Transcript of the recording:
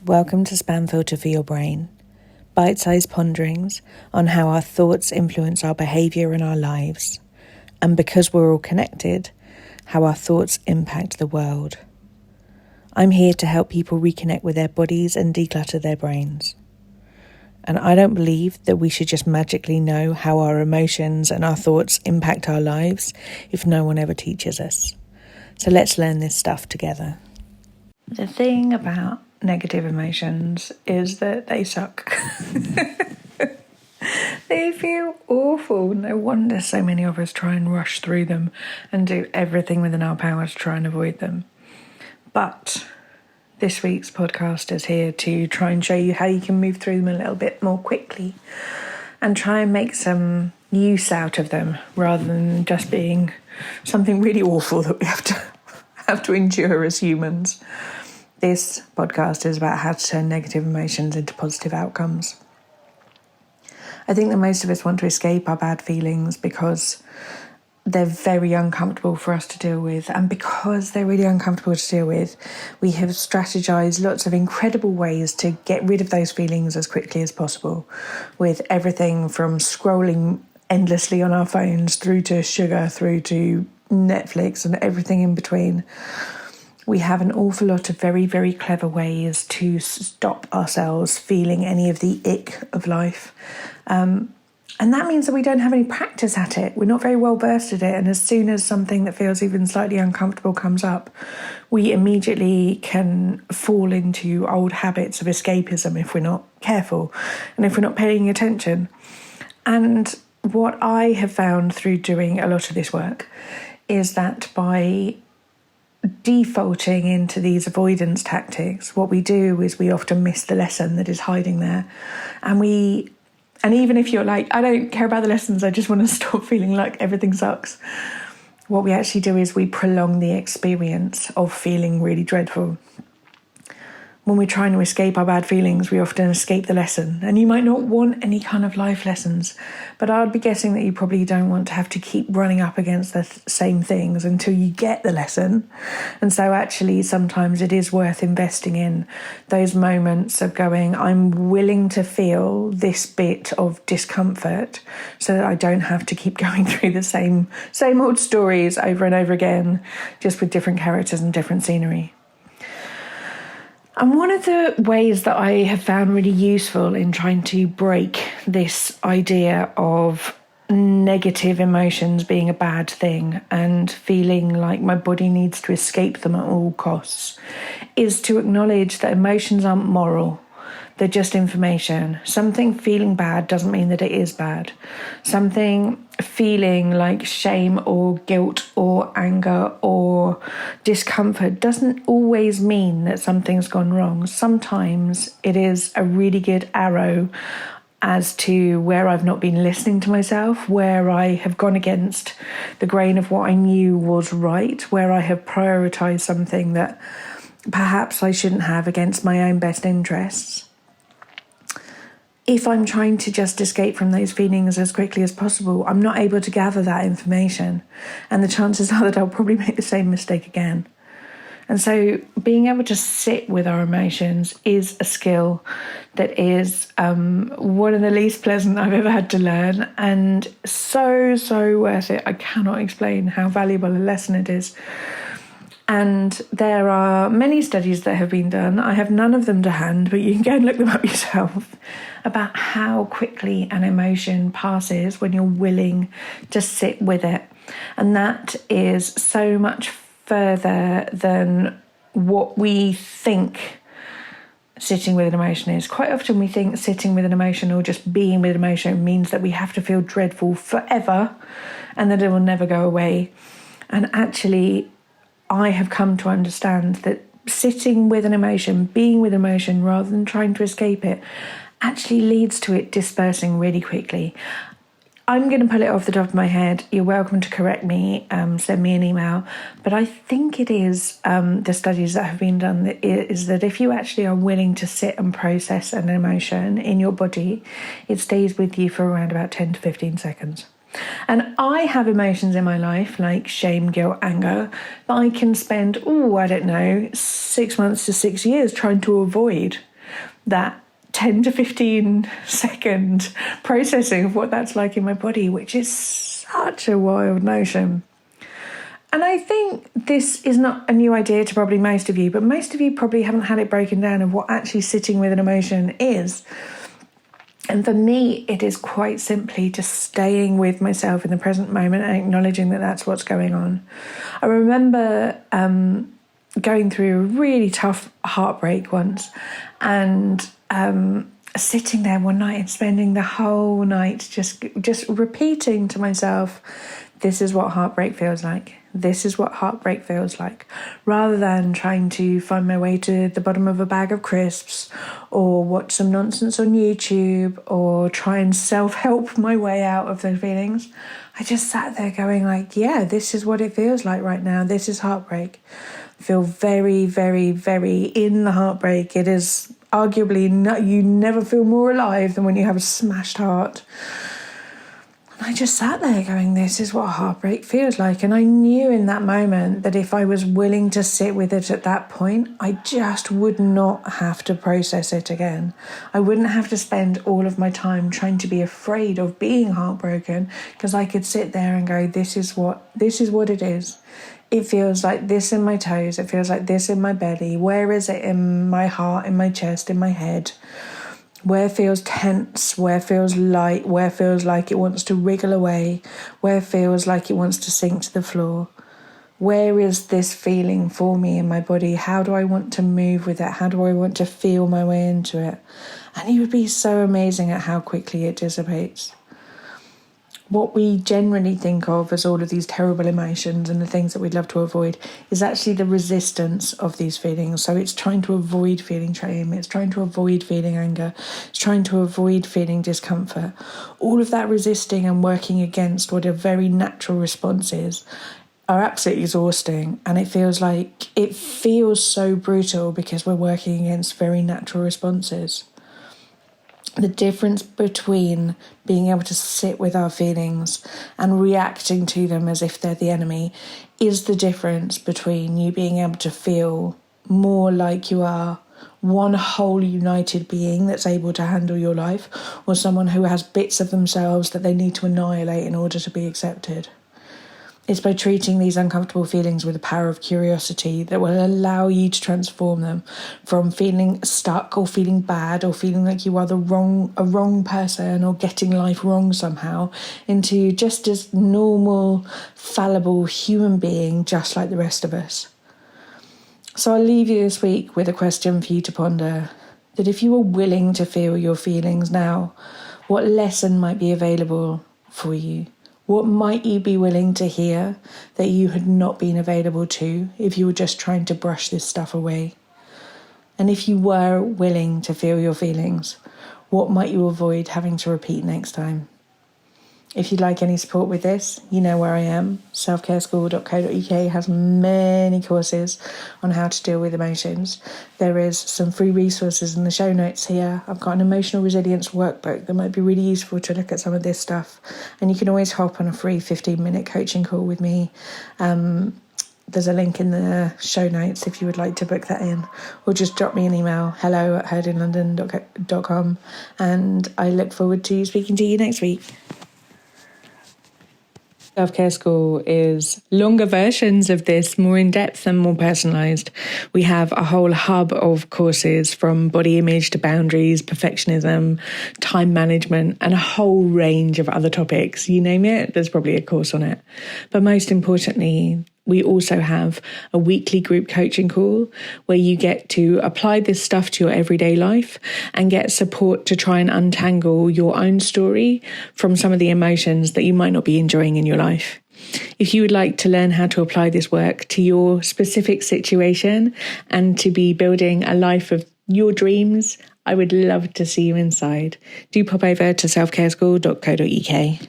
Welcome to Spam Filter for Your Brain. Bite-sized ponderings on how our thoughts influence our behaviour and our lives. And because we're all connected, how our thoughts impact the world. I'm here to help people reconnect with their bodies and declutter their brains. And I don't believe that we should just magically know how our emotions and our thoughts impact our lives if no one ever teaches us. So let's learn this stuff together. The thing about negative emotions is that they suck. They feel awful. No wonder so many of us try and rush through them and do everything within our power to try and avoid them. But this week's podcast is here to try and show you how you can move through them a little bit more quickly and try and make some use out of them rather than just being something really awful that we have to endure as humans. This podcast is about how to turn negative emotions into positive outcomes. I think that most of us want to escape our bad feelings because they're very uncomfortable for us to deal with. And because they're really uncomfortable to deal with, we have strategized lots of incredible ways to get rid of those feelings as quickly as possible, with everything from scrolling endlessly on our phones through to sugar, through to Netflix and everything in between. We have an awful lot of very, very clever ways to stop ourselves feeling any of the ick of life. And that means that we don't have any practice at it. We're not very well versed at it. And as soon as something that feels even slightly uncomfortable comes up, we immediately can fall into old habits of escapism if we're not careful and if we're not paying attention. And what I have found through doing a lot of this work is that by defaulting into these avoidance tactics, what we do is we often miss the lesson that is hiding there. And even if you're like, I don't care about the lessons, I just want to stop feeling like everything sucks, what we actually do is we prolong the experience of feeling really dreadful. When we're trying to escape our bad feelings, we often escape the lesson. And you might not want any kind of life lessons, but I'd be guessing that you probably don't want to have to keep running up against the same things until you get the lesson. And so actually sometimes it is worth investing in those moments of going, I'm willing to feel this bit of discomfort so that I don't have to keep going through the same old stories over and over again, just with different characters and different scenery. And one of the ways that I have found really useful in trying to break this idea of negative emotions being a bad thing and feeling like my body needs to escape them at all costs is to acknowledge that emotions aren't moral. They're just information. Something feeling bad doesn't mean that it is bad. Something feeling like shame or guilt or anger or discomfort doesn't always mean that something's gone wrong. Sometimes it is a really good arrow as to where I've not been listening to myself, where I have gone against the grain of what I knew was right, where I have prioritized something that perhaps I shouldn't have against my own best interests. If I'm trying to just escape from those feelings as quickly as possible, I'm not able to gather that information. And the chances are that I'll probably make the same mistake again. And so being able to sit with our emotions is a skill that is one of the least pleasant I've ever had to learn, and so worth it. I cannot explain how valuable a lesson it is. And there are many studies that have been done. I have none of them to hand, but you can go and look them up yourself, about how quickly an emotion passes when you're willing to sit with it. And that is so much further than what we think sitting with an emotion is. Quite often we think sitting with an emotion or just being with an emotion means that we have to feel dreadful forever and that it will never go away. And actually, I have come to understand that sitting with an emotion, being with emotion rather than trying to escape it, actually leads to it dispersing really quickly. I'm going to pull it off the top of my head. You're welcome to correct me, send me an email. But I think it is the studies that have been done that is that if you actually are willing to sit and process an emotion in your body, it stays with you for around about 10 to 15 seconds. And I have emotions in my life like shame, guilt, anger that I can spend, 6 months to 6 years trying to avoid. that 10 to 15 second processing of what that's like in my body, which is such a wild notion. And I think this is not a new idea to probably most of you, but most of you probably haven't had it broken down of what actually sitting with an emotion is. And for me, it is quite simply just staying with myself in the present moment and acknowledging that that's what's going on. I remember going through a really tough heartbreak once, and sitting there one night and spending the whole night just repeating to myself, this is what heartbreak feels like. This is what heartbreak feels like, rather than trying to find my way to the bottom of a bag of crisps or watch some nonsense on YouTube or try and self-help my way out of those feelings. I just sat there going like, yeah, this is what it feels like right now. This is heartbreak. I feel very, very, very in the heartbreak. It is arguably, you never feel more alive than when you have a smashed heart. And I just sat there going, this is what heartbreak feels like. And I knew in that moment that if I was willing to sit with it at that point, I just would not have to process it again. I wouldn't have to spend all of my time trying to be afraid of being heartbroken, because I could sit there and go, this is what it is. It feels like this in my toes. It feels like this in my belly. Where is it in my heart, in my chest, in my head? Where feels tense, where feels light, where feels like it wants to wriggle away, where feels like it wants to sink to the floor. Where is this feeling for me in my body? How do I want to move with it? How do I want to feel my way into it? And you would be so amazing at how quickly it dissipates. What we generally think of as all of these terrible emotions and the things that we'd love to avoid is actually the resistance of these feelings. So it's trying to avoid feeling shame, it's trying to avoid feeling anger, it's trying to avoid feeling discomfort. All of that resisting and working against what are very natural responses are absolutely exhausting, and it feels so brutal because we're working against very natural responses. The difference between being able to sit with our feelings and reacting to them as if they're the enemy is the difference between you being able to feel more like you are one whole united being that's able to handle your life, or someone who has bits of themselves that they need to annihilate in order to be accepted. It's by treating these uncomfortable feelings with the power of curiosity that will allow you to transform them from feeling stuck or feeling bad or feeling like you are a wrong person or getting life wrong somehow into just as normal, fallible human being just like the rest of us. So I'll leave you this week with a question for you to ponder, that if you were willing to feel your feelings now, what lesson might be available for you? What might you be willing to hear that you had not been available to if you were just trying to brush this stuff away? And if you were willing to feel your feelings, what might you avoid having to repeat next time? If you'd like any support with this, you know where I am. selfcareschool.co.uk has many courses on how to deal with emotions. There is some free resources in the show notes here. I've got an emotional resilience workbook that might be really useful to look at some of this stuff. And you can always hop on a free 15-minute coaching call with me. There's a link in the show notes if you would like to book that in, or just drop me an email, hello@HeardinLondon.com, and I look forward to speaking to you next week. Self-Care School is longer versions of this, more in-depth and more personalised. We have a whole hub of courses from body image to boundaries, perfectionism, time management, and a whole range of other topics. You name it, there's probably a course on it. But most importantly, we also have a weekly group coaching call where you get to apply this stuff to your everyday life and get support to try and untangle your own story from some of the emotions that you might not be enjoying in your life. If you would like to learn how to apply this work to your specific situation and to be building a life of your dreams, I would love to see you inside. Do pop over to selfcareschool.co.uk.